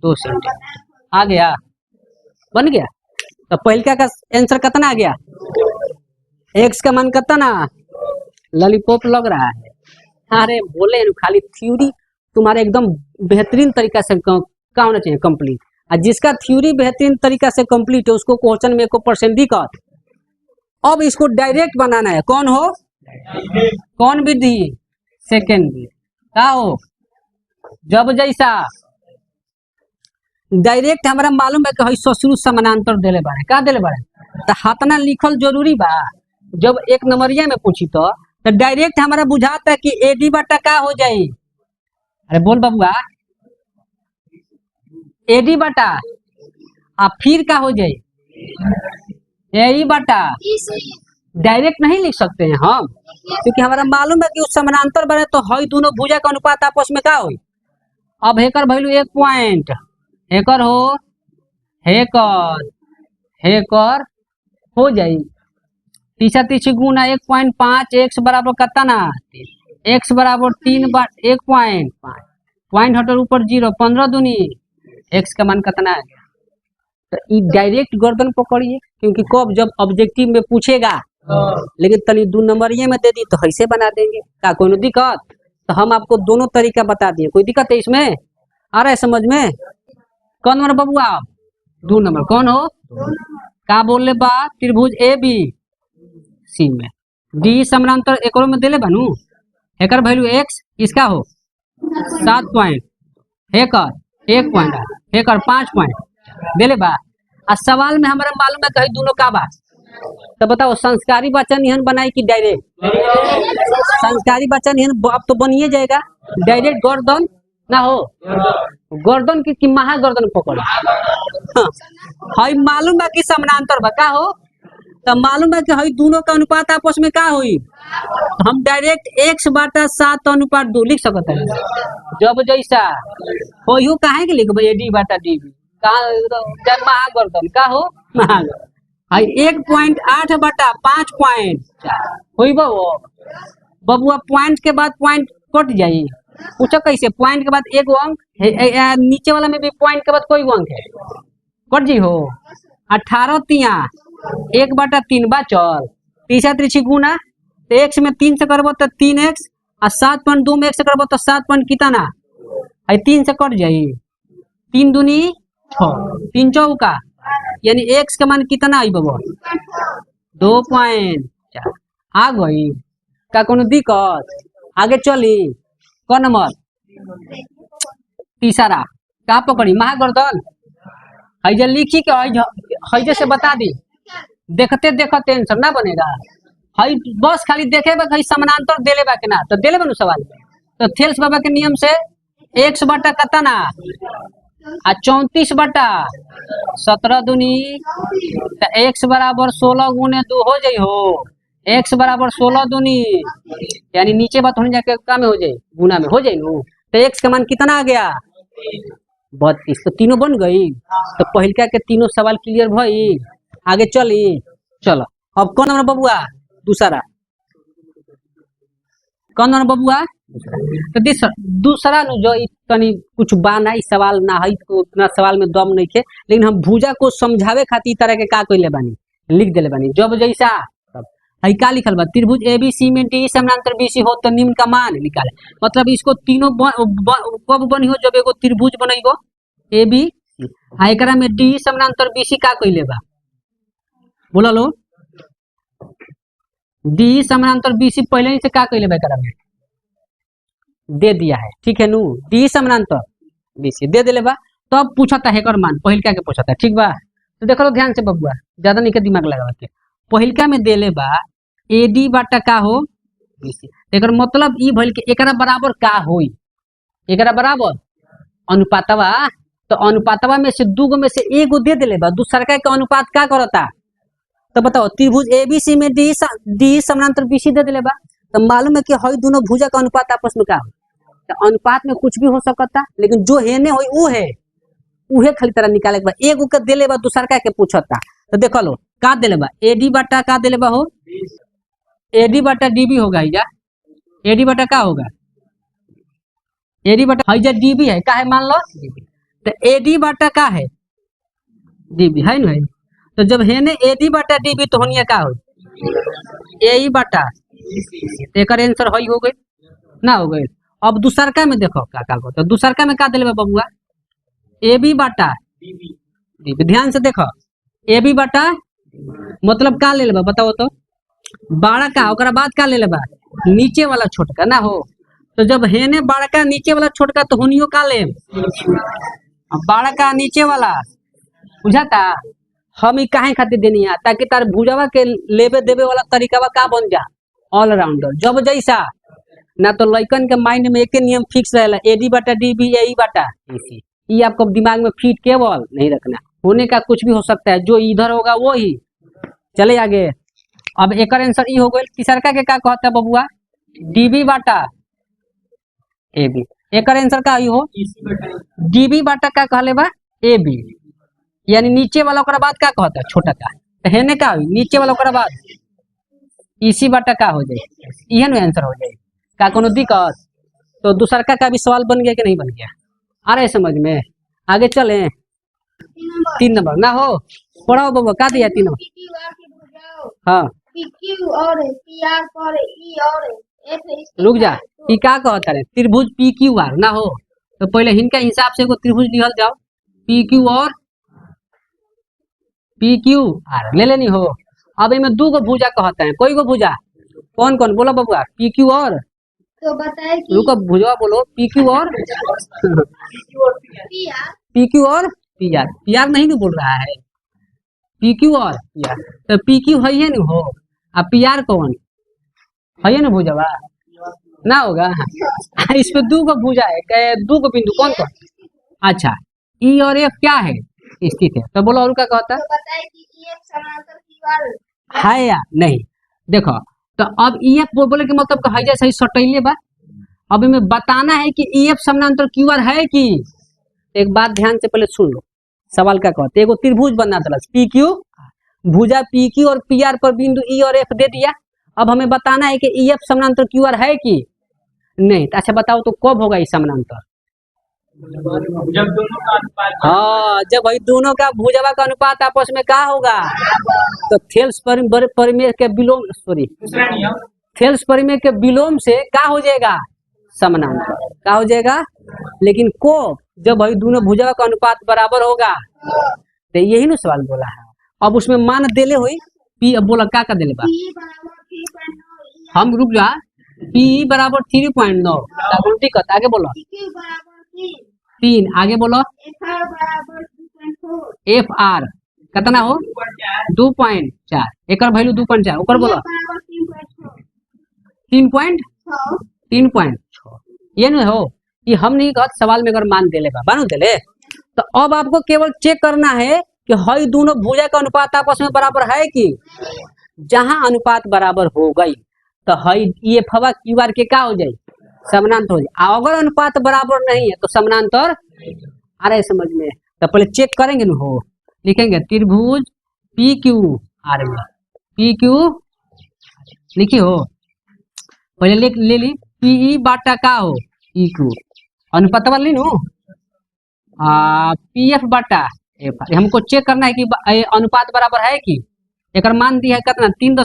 2 सेंटीमीटर आ गया बन गया। तो पहिलका का आंसर कितना आ गया, एक्स का मान कितना, लॉलीपॉप लग रहा है। अरे बोले खाली थ्योरी तुम्हारे एकदम बेहतरीन तरीका से का होना चाहिए कंप्लीट, और जिसका थ्योरी बेहतरीन तरीका से कंप्लीट है उसको क्वेश्चन में 1% दिक्कत। अब इसको डायरेक्ट बनाना है, कौन हो, कौन विधि, सेकेंड विधि का हो। जब जैसा डायरेक्ट हमारा मालूम है कि ससुर समानांतर देले बारे, का देले बारे, तो हाथना लिखल जरूरी बा। जब एक नंबरिया में पूछी तो डायरेक्ट हमारा बुझाता है कि एडी बटा का हो जाए। अरे बोल बबुआ, एडी बटा आ फिर का हो जाए, ए बटा। डायरेक्ट नहीं लिख सकते हैं हम, क्योंकि हमारा मालूम है कि उस समानांतर बने तो हई दोनों भुजा का अनुपात आपस में का होई। अब हेकर वैल्यू 1 पॉइंट, हेकर हो, हेकर हेकर हो जाई, तीसरा तीसरी गुना 1.5, एक्स बराबर कितना, एक्स बराबर 3 बार 1.5, पॉइंट हटर ऊपर 0, 15 दूनी एक्स का मान कितना आ गया। तो डायरेक्ट गर्दन पकड़िए, क्योंकि कब जब ऑब्जेक्टिव में पूछेगा, लेकिन तनी 2 नंबरिये में दे दी तो ऐसे बना देंगे, का कोई दिक्कत। तो हम आपको दोनों तरीका बता दिए, कोई दिक्कत है इसमें, आ रहा है समझ में। कौन नंबर बबुआ, 2 नंबर कौन हो, का बोल ले बा, त्रिभुज ए बी सी में डी समानांतर एकरो में देले बनू, हेकर वैल्यू एक्स, इसका हो 7 point, hacker 1 point, hacker 5 point देले बा। आ सवाल में हमारा मालूम है कहीं दोनों का बा, तो बताओ संस्कारी वचन यहन बनाई कि डायरेक्ट, संस्कारी वचन यहन अब तो बनिए जाएगा। डायरेक्ट गर्दन ना हो, गर्दन की महागर्दन पकड़, हई मालूम है कि समानांतर बा का हो, तो मालूम है कि हई दोनों का अनुपात आपस में का होई, हम डायरेक्ट x बटा 7 अनुपात 2 लिख सकते हैं। जब जैसा हो यू काहे के लिखब डी बटा डी बी, का महागर्दन का हो, महागर्दन हई 1.8 बटा 5 पॉइंट होई बबुआ, पॉइंट के बाद पॉइंट कट जाई, पूछो कैसे, पॉइंट के बाद एक अंक, नीचे वाला में भी पॉइंट के बाद कोई अंक है, कट जी हो। 18 तिया 1 बटा 3 बचल, तीसरा त्रिछी गुना, तो एक्स में 3 से करबो तो 3x, और 7.2 में 1 से करबो तो 7 पॉइंट कितना, 3 से कट जाई, 3 दूनी 6, 3 चौका, यानी एक्स का मान कितना आई बबुआ, 2 पॉइंट आ गई। का कोनो दिक्कत, आगे चली। कौन नंबर, तीसरा का पकड़ी, महागर्दन, हईजे लिखी के हईजे से बता दी, देखते देखते आंसर ना बनेगा, हई बस खाली देखे बा समानांतर देले बा के ना, तो देले बनू सवाल। तो थेल्स बाबा के नियम से एक्स बटा कितना आ 34 बटा 17 दूनी, तो एक्स बराबर 16 गुने 2 हो जाई हो, एक्स बराबर 16 दूनी, यानी नीचे बात होने जाके का में हो जाए, गुना में हो जाए नु। तो एक्स का मान कितना आ गया, 32, तो तीनों बन गई। तो पहिलका के तीनों सवाल क्लियर भई, आगे चली। चलो अब कौन नंबर बबुआ, दूसरा, कौन नंबर बबुआ, तो दूसरा नु जो तनी कुछ बाना सवाल ना है, तो उतना सवाल में दम नहीं थे, लेकिन हम भुजा को समझावे खातिर तरह के का कइले बानी, लिख देले बानी। जब जैसा हई का लिखल बा, त्रिभुज एबीसी में डी समानांतर बीसी हो तो निम्न का मान निकाले, मतलब इसको तीनों कब बनी हो, जब एगो त्रिभुज बनइबो ए बी, आ एकरा में डी समानांतर बीसी का कइले बा, बोला लो, डी समानांतर बीसी पहले ही से का कइले बा, एकरा में दे दिया है, ठीक है नु, डी समानांतर बीसी दे देले बा। तो अब पूछा था हेकर मान, पहिलका के पूछा था, ठीक बा। तो देख लो ध्यान से बबुआ, ज्यादा नहीं के दिमाग लगा के, पहिलका में देले बा एडी बटा का हो बीसी, एकर मतलब ई भइल कि एकरा बराबर का होई, एकरा बराबर अनुपातवा, तो अनुपातवा में से दूगो में से एगो दे देले बा, दूसरा का अनुपात का करता, तो बताओ त्रिभुज एबीसी में डी समानांतर बीसी दे देले बा, तो मालूम है कि हई दोनों भुजा का अनुपात आपस में का हो, तो अनुपात में कुछ भी हो सकता, लेकिन जो हेने होई वो है, उहे खाली तरह निकाले के बा, एगो के देले बा, दूसरा का के पूछता। तो देखो लो का देले बा, एडी बटा का देले बा हो, एडी बटा डीबी होगा, या एडी बटा का होगा, एडी बटा हई डीबी है, का है मान लो, तो एडी बटा का है, डीबी है ना, तो जब है ने एडी बटा डीबी तो होनिया का हो ए बटा एकर आंसर हई हो गई ना हो गई। अब दूसरका में देखो का को, तो दूसरका में का दिले बबुआ ए बी बटा डीबी। ध्यान से देखो ए बी बटा मतलब का ले लेबा बताओ तो बड़ा का ओकरा बाद का ले लेबा नीचे वाला छोटका ना हो। तो जब है ने बड़का नीचे वाला छोटका तो होनियो का ले बड़का नीचे वाला बुझाता। हम ही काहे खातिर देनी है ताकि तार भुजावा के लेवे देवे वाला तरीकावा का बन जा ऑलराउंडर। जब जैसा ना तो लइकन के माइंड में एक नियम फिक्स रहेला एडी बटा डीबी ए बटा ईसी। ये आपको दिमाग में फिट केवल नहीं रखना, होने का कुछ भी हो सकता है, जो इधर होगा वो ही। चले आगे। अब एक आंसर ई हो गई। तीसरका के का कहता है बबुआ डीबी बाटा ए बी। एक आंसर का ई हो डीबी बाटा का कहले बा ए बी, यानी नीचे वाला ओकरा बाद का कहता है छोटा का। तो हेने का हुई नीचे वाला ओकरा बाद इसी बाटा का हो जाए, इहे न आंसर हो जाए। का कोनो दिक्कत? तो दूसरका का भी सवाल बन गया कि नहीं बन गया? आ रहे समझ में? आगे चले। 3 नंबर ना हो पढ़ाओ बबुआ का दिया तीनों। हाँ रुक जा, ई का कहता है त्रिभुज पी क्यू आर ना हो। तो पहले हिनका हिसाब से एगो त्रिभुज लिखल जाओ पी क्यू और पी क्यू आर ले लेनी हो। अब इनमें 2 गो भुजा कहता है, कोई गो भुजा कौन कौन बोलो बबुआ पी क्यू और तो बताए कि रुको भुजवा बोलो पी क्यू और पी क्यू और पी आर। पी आर नहीं बोल रहा है पी क्यू और पी आर। तो पी क्यू है ये नहीं हो अब पी आर कौन है ये ना भुजवा ना होगा। इस पे 2 गो भुजा है 2 गो बिंदु कौन कौन। अच्छा ई और एफ क्या है स्थित है। तो बोलो और क्या कहता तो बताए कि ये समांतर दीवार है या नहीं। देखो तो अब ई एफ बोले के मतलब है जैसे सटैले बा। अब इनमें बताना है कि ई एफ समानांतर क्यू आर है कि। एक बात ध्यान से पहले सुन लो सवाल क्या कहते। एगो त्रिभुज बना था पी क्यू, भुजा पी क्यू और पी आर पर बिंदु ई और एफ दे दिया। अब हमें बताना है कि ई एफ समानांतर क्यू आर है कि नहीं। तो अच्छा बताओ तो कब होगा ये समानांतर? जब दोनों का अनुपात हाँ जब भाई दोनों का भुजवा का अनुपात आपस में क्या होगा। तो थेल्स परिमेय के विलोम सॉरी दूसरा नियम थेल्स परिमेय के विलोम से क्या हो जाएगा समानांतर क्या हो जाएगा। लेकिन को जब भाई दोनों भुजवा का अनुपात बराबर होगा। तो यही ना सवाल बोला है। अब उसमें मान देले हुई पी अब बोला का देले बा P बराबर 3.9 हम रुक जा पी बराबर 3.9 दिक्कत आगे बोलो Q बराबर 3 आगे बोलो FR बराबर 2.4 एफ आर कितना हो 2.4 एक वैल्यू 2.4 ओकर बोलो बराबर 3.6 3.6 ये नहीं हो। ये हम नहीं कहत सवाल में अगर मान देले बानू देले। तो अब आपको केवल चेक करना है कि हई दोनों भुजा का अनुपात आपस में बराबर है कि। जहां अनुपात बराबर हो गई तो हई ये फवा क्यू आर के का हो जाए समानांतर हो जाए। अगर अनुपात बराबर नहीं है तो समानांतर आ रहे समझ में। तो पहले चेक करेंगे ना हो लिखेंगे त्रिभुज पी क्यू आर में पी क्यू लिखी हो पहले लिख ले ली पी बाटा का हो ई क्यू अनुपात वाली नु पी एफ बाटा एफ आर। हमको चेक करना है कि अनुपात बराबर है कि। एक मान दिया है कितना 3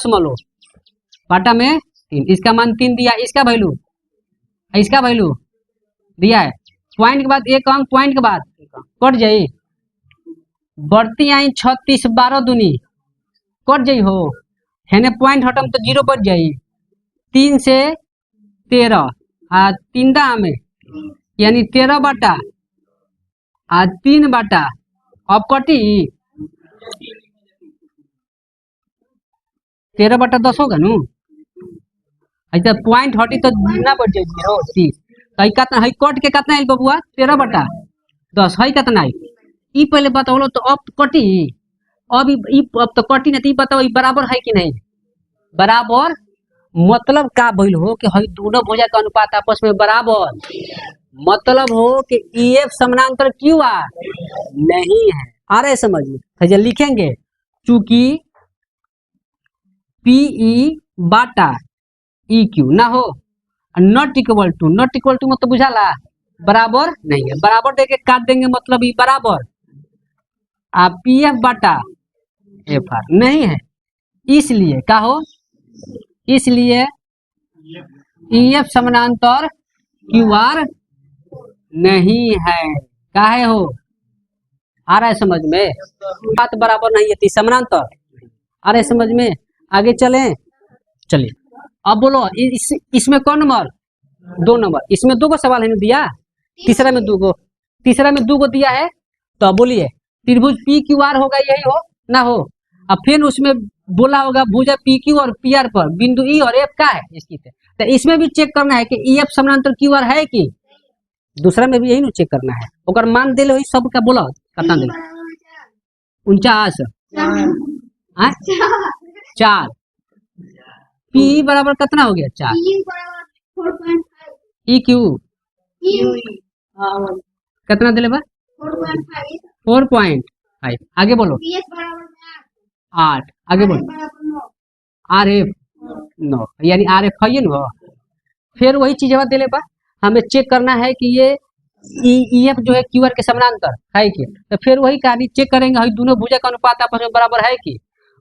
बाटा में 3 इसका मान 3 दिया इसका वैल्यू दिया है। पॉइंट के बाद एक अंक पॉइंट के बाद कट जाई बढ़ती आई 36 12 दूनी कट जाई हो हेने पॉइंट हटम तो 0 बच जाई 3 से 13 3 दा में यानी 13 बाटा 3 बाटा अब कटी 13 बाटा 10 होगा नु। अच्छा पॉइंट हटी तो ना बढ़ जाए 30 तो कितना है कट के कितना आइल बबुआ 13 बाटा 10 है कितना आई ई पहले बताओ तो अब तो कटी अब अब तो कटी नहीं। बताओ बराबर है कि नहीं बराबर मतलब का भइल हो कि हई दोनों भुजा का अनुपात आपस में बराबर मतलब हो कि ई एफ समानांतर क्यू आर नहीं है। आ रहे समझ में। तो लिखेंगे चूंकि पीई बाटा ई क्यू ना हो नॉट इक्वल टू मतलब बुझाला बराबर नहीं है। बराबर देके काट देंगे मतलब ई बराबर पी एफ बाटा एफ आर नहीं है, इसलिए क्या हो, इसलिए ई एफ समानांतर क्यू आर नहीं है। काहे हो, आ रहा है समझ में, बात बराबर नहीं है थी, समानांतर आ रहा है समझ में। आगे चले, चलिए अब बोलो इसमें कौन नंबर, 2 नंबर, इसमें 2 को सवाल है दिया, तीसरा में 2 को, तीसरा में 2 को दिया है। तो अब बोलिए त्रिभुज पी क्यू आर होगा, यही हो ना हो। अब फिर उसमें बोला होगा भुजा पी क्यू और पी आर पर बिंदु ई और एफ का है इसकी, तो इसमें भी चेक करना है कि ई एफ समानांतर क्यू आर है कि, दूसरा में भी यही ना चेक करना है। ओकर मान दे लो सब का, बोला कितना दे, 49 हाँ? 4 पी बराबर कितना हो गया 4, E बराबर 4.5, ई क्यू Q कितना दिले बा 4.5, 4.5। आगे बोलो PS बराबर 8, आगे RF बोलो बराबर 9, आर एफ 9, यानी आर एफ है ना। फिर वही चीज दिले बा, हमें चेक करना है कि ये ई एफ जो है क्यू आर के समानांतर है कि, तो फिर वही कहानी चेक करेंगे हई दोनों भुजा का अनुपात आपस में बराबर है कि,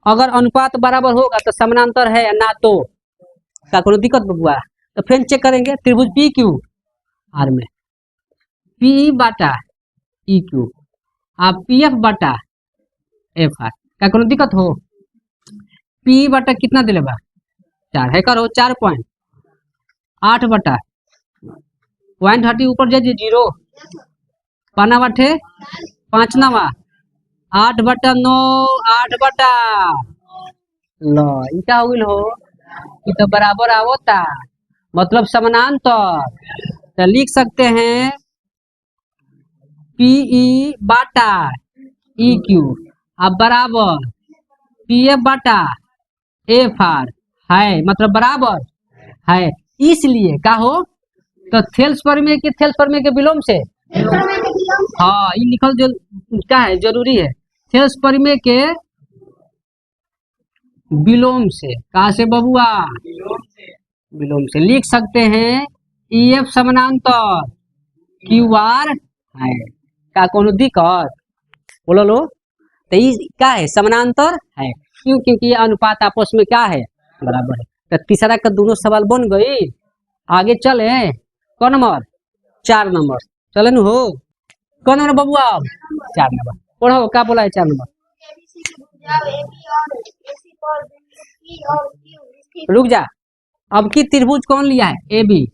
अगर अनुपात बराबर होगा तो समानांतर है ना, तो का कोनो दिक्कत बबुआ। तो फिर चेक करेंगे त्रिभुज पी क्यू आर में पी बाटा ई क्यू आप पी एफ बाटा एफ आर का कोनो दिक्कत हो। पी बटा कितना दिले बा 4 है, करो 4.8 बटा पॉइंट हटी ऊपर जाइए 0 पाना बाटे 5 नवा 8 बटा 9 8 बटा लो इनका हुई हो, ये तो बराबर आवता मतलब समानांतर। तो लिख सकते हैं पीई बाटा ई क्यू अब बराबर पी एफ बाटा एफ आर है, मतलब बराबर है। इसलिए का हो, तो थेल्स प्रमेय के विलोम से, हाँ ये लिखल जो क्या है जरूरी है, थेल्स प्रमेय के विलोम से, कहा से बबुआ, विलोम से लिख सकते हैं ई एफ समानांतर क्यू आर है। का कोनो दिक्कत, बोलो लो। तो ये क्या है, समानांतर है, क्यों, क्योंकि ये अनुपात आपस में क्या है बराबर है। तो तीसरा का दोनों सवाल बन गई। आगे चले कौन नंबर 4 नंबर, चले न हो कौन नंबर बबुआ, 4 नंबर पढ़ो, क्या बोला है 4 नंबर। ABC की भुजा AB और AC पर बिंदु P और Q स्थित रुक जा, अब की त्रिभुज कौन लिया है, ए बी,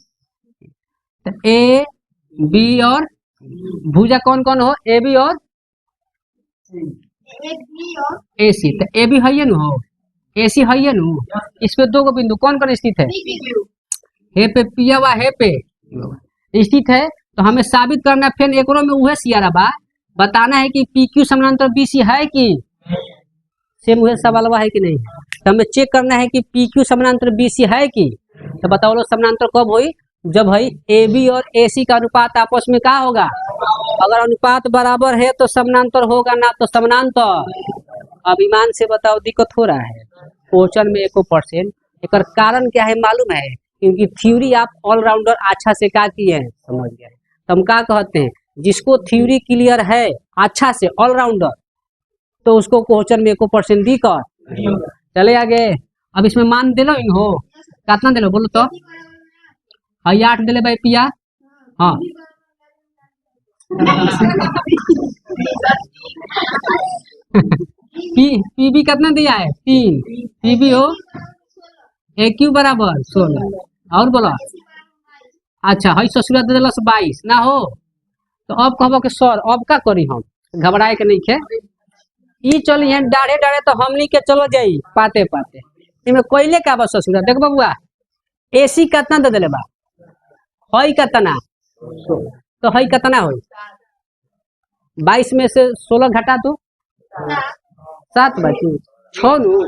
तो ए बी और भुजा कौन कौन हो, ए बी और AB और ए सी। तो ए बी है न हो, ए सी है न, इस पे 2 को बिंदु कौन कौन स्थित है, PQ हे पे पिया हुआ हे पे स्थित है। तो हमें साबित करना है, फिर एक में उहे सियारा बा, बताना है कि पी क्यू समानांतर बी सी है कि, सेम उहे सवाल है कि नहीं। तो हमें चेक करना है कि पी क्यू समानांतर बी सी है कि, तो बताओ लो समानांतर कब हुई, जब भाई ए बी और ए सी का अनुपात आपस में क्या होगा, अगर अनुपात बराबर है तो समानांतर होगा, ना तो समानांतर। अब ईमान से बताओ दिक्कत हो रहा है क्वेश्चन में 100%। एक कारण क्या है मालूम है, क्योंकि थ्योरी आप ऑलराउंडर अच्छा से क्या किए हैं, समझ गए। तो हम क्या कहते हैं, जिसको थ्योरी क्लियर है अच्छा से ऑलराउंडर, तो उसको क्वेश्चन में 100% दी कर। चले आगे, अब इसमें मान दिलो हो, कितना दिलो बोलो तो, हाँ 8 दिले भाई पिया, हाँ पी बी कितना दिया है 3, पी बी हो ए क्यू बराबर 16 और बोलो, अच्छा हई ससुरा दे दिलस 22 ना हो। तो अब कहबो कि सर अब का करी, हम घबराए के नहीं खे, ई चली है डाढ़े डाढ़े तो हमनी के चलो जाई पाते पाते, इमे कोइले का बस ससुरा देख बबुआ, एसी कितना दे दिले बा, हई कितना, तो हई कितना होई 22 में से 16 घटा दो 7 बची 6 नु,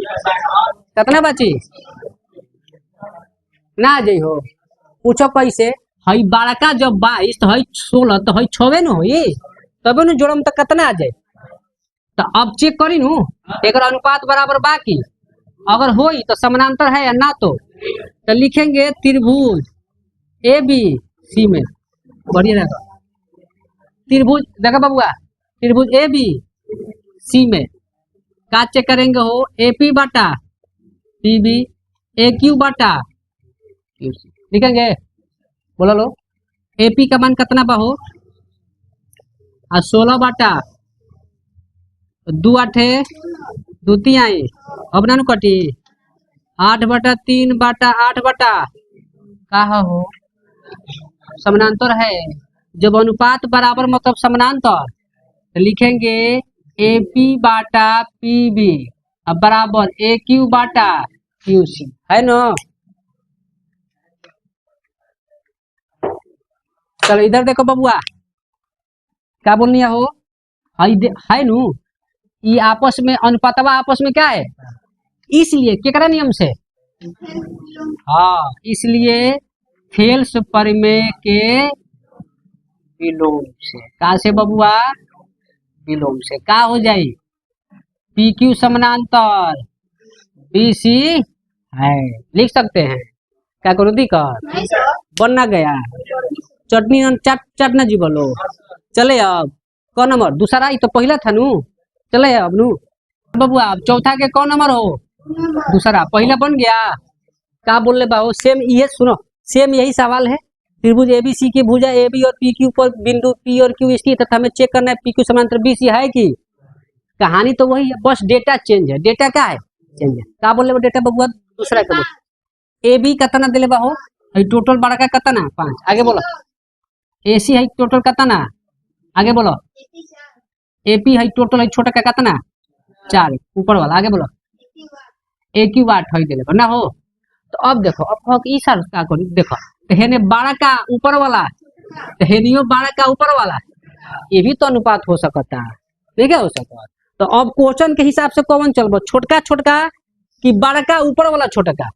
कितना बची ना जाइ हो, पूछो कैसे, हई बड़का जब 22 तो हई 16 तो हई 6 न होई, तबे न जोड़म तो कितना आ जाए। तो अब चेक करी नु एक अनुपात बराबर बाकी, अगर होई तो समानांतर है या ना, तो लिखेंगे त्रिभुज ए बी सी में, बढ़िया रहेगा त्रिभुज, देखा बबुआ त्रिभुज ए बी सी में का चेक करेंगे हो एपी बटा पीबी ए क्यू बटा क्यूसी लिखेंगे। बोलो लो एपी का मान कितना बा हो 16 बटा 2 आठे 2 तिहाई अब ना कटी 8 बटा 3 बटा 8 बटा का हो समानांतर है। जब अनुपात बराबर मतलब समानांतर तो लिखेंगे एपी बाटा पीबी अब बराबर ए क्यू बाटा क्यूसी है ना। चलो इधर देखो बबुआ क्या बोलनी है हो है नु ये आपस में अनुपातवा आपस में क्या है इसलिए केकरा नियम से हाँ इसलिए थेल्स परिमेय के विलोम से कहा से बबुआ विलोम से का हो जाए पी क्यू समानांतर बीसी है लिख सकते हैं क्या करो दिक्कत नहीं सर। बनना गया चटनी चटना जी बोलो चले अब कौन नंबर दूसरा ही तो पहला था नु चले अब नु बबुआ अब चौथा के कौन नंबर हो दूसरा पहला बन गया का बोल ले बाबू सेम ये सुनो सेम यही सवाल है त्रिभुज एबीसी की भुजा एबी और पी क्यू पर बिंदु पी और क्यू स्थित तथा हमें चेक करना है पी क्यू समांतर बीसी है कि कहानी तो वही है बस डेटा चेंज है डेटा क्या है चेंज है का बोल ले डेटा बबुआ दूसरा का बोल ए बी कतना दिले बा हो टोटल बड़ा का कतना 5 आगे बोलो एसी है टोटल कतना आगे बोलो एपी है टोटल है छोटा का कतना 4 ऊपर वाला आगे बोलो ए क्यू 8 है दिले बा ना हो। तो अब देखो अब ई सर का करी देखो तो हेने बड़ा का ऊपर वाला तो हेनियो बड़ा का ऊपर वाला ये भी तो अनुपात हो सकता है ठीक है हो सकता है। तो अब क्वेश्चन के हिसाब से कौन चलबो छोटका छोटका कि बड़ा का ऊपर वाला छोटका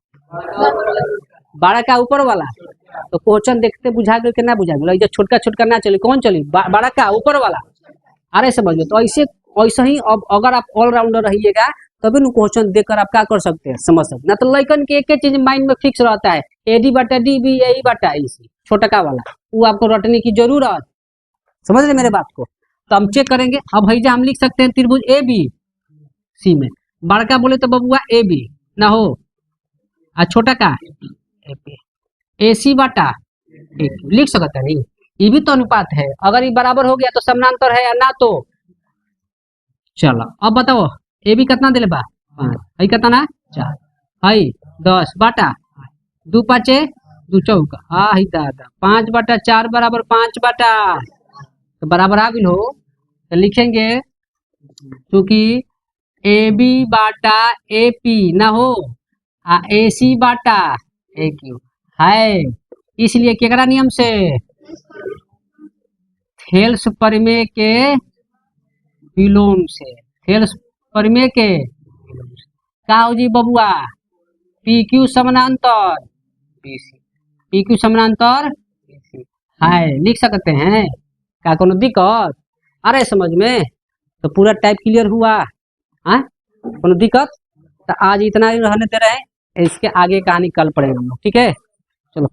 बड़ा का ऊपर वाला तो क्वेश्चन देखते बुझा गए कि ना बुझा गए इधर छोटका छोटका ना चली कौन चली बड़ा का ऊपर वाला अरे समझो। तो ऐसे ऐसा ही अब अगर आप ऑलराउंडर रहिएगा तभी न क्वेश्चन देखकर आप क्या कर सकते हैं समझ सकते ना। तो लइकन के एक चीज माइंड में फिक्स रहता है एडी बटा डी बी ए बटा ईसी छोटका वाला वो आपको रटने की जरूरत समझ रहे मेरे बात को। तो हम चेक करेंगे अब भैया हम लिख सकते हैं त्रिभुज ए बी सी में बड़का बोले तो बबुआ ए बी ना हो आ छोटा का ए सी बटा लिख सकते हैं नहीं ये भी तो अनुपात है अगर ये बराबर हो गया तो समानांतर है या ना। तो चलो अब बताओ ए बी कितना दिले बा 5 कितना 4 है 10 बटा 2 5 2 चौका हाँ ही दादा 5 बटा 4 बराबर 5 बटा तो बराबर आ गई हो तो लिखेंगे क्योंकि A B Bata A P ना हो ए सी बाटा ए क्यू है इसलिए केकरा नियम से थेल्स परिमेय के विलोम से थेल्स परिमेय के का हो जी बबुआ पी क्यू समानांतर पी क्यू समानांतर है लिख सकते हैं क्या कोनो दिक्कत अरे समझ में। तो पूरा टाइप क्लियर हुआ हाँ कोनो दिक्कत। तो आज इतना ही रहने दे रहे हैं इसके आगे कहानी कल पढ़ेंगे हम लोग ठीक है चलो।